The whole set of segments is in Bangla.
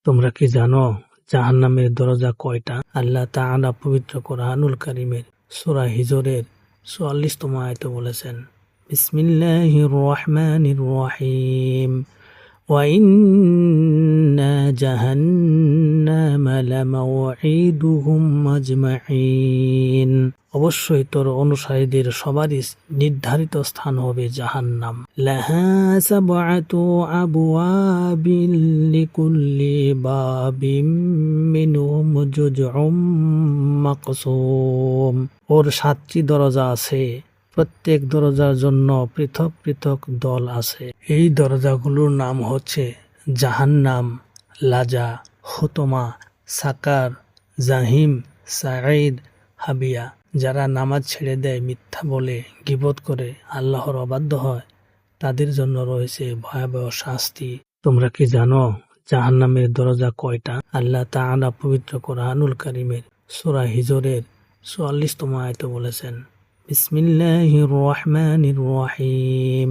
তোমরা কি জানো জাহান্নামের দরজা কয়টা? আল্লাহ তাআলা পবিত্র কোরআনুল কারীমের সূরা হিজরের ৪৪তম আয়াতে বলেছেন, বিসমিল্লাহির রহমানির রহিম, ওয়া ইন্না জাহান্নামা লামাওঈদুহুম আজমাঈন। অবশ্যই তোর অনুসারীদের সবারই নির্ধারিত স্থান হবে জাহান্নাম। লাহা সাবআতু আবওয়াবিন লিকুল্লি বাবিম মিনহুম জুজউম মাকসুম। ওর ৭টি দরজা আছে, প্রত্যেক দরজার জন্য পৃথক পৃথক দল আছে। এই দরজাগুলোর নাম হচ্ছে জাহান্নাম, লাজা, হুতমা, সাকার, জাহিম, সাঈদ, হাবিয়া। যারা নামাজ ছেড়ে দেয়, মিথ্যা বলে, গীবত করে, আল্লাহর অবাধ্য হয়, তাদের জন্য রয়েছে ভয়াবহ শাস্তি। তোমরা কি জানো জাহান্নামের দরজা কয়টা? আল্লাহ তাআলা পবিত্র কোরআনুল কারীমের সূরা হিজরের ৪৪তম আয়াতে বলেছেন, বিসমিল্লাহির রহমানির রহিম,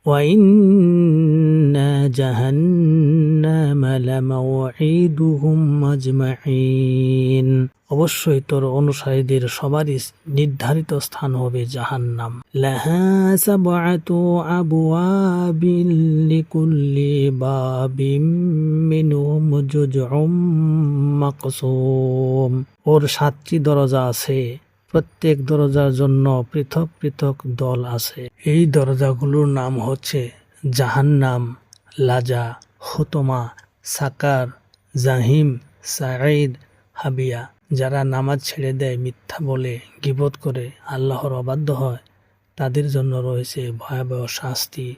ওয়া ইন্না জাহান্নামা লামাওঈদুহুম আজমাঈন। অবশ্যই তোর অনুসারীদের সবারই নির্ধারিত স্থান হবে জাহান্নাম। লাহা সাবআতু আবওয়াবিন লিকুল্লি বাবিম মিনহুম জুজউম মাকসুম। ওর ৭টি দরজা আছে, প্রত্যেক দরজার জন্য পৃথক পৃথক দল আছে। এই দরজাগুলোর নাম হচ্ছে জাহান্নাম, লাজা, হুতমা, সাকার, জাহিম, সাঈদ, হাবিয়া। যারা নামাজ ছেড়ে দেয়, মিথ্যা বলে, গীবত করে, আল্লাহর অবাধ্য হয়, তাদের জন্য রয়েছে ভয়াবহ শাস্তি।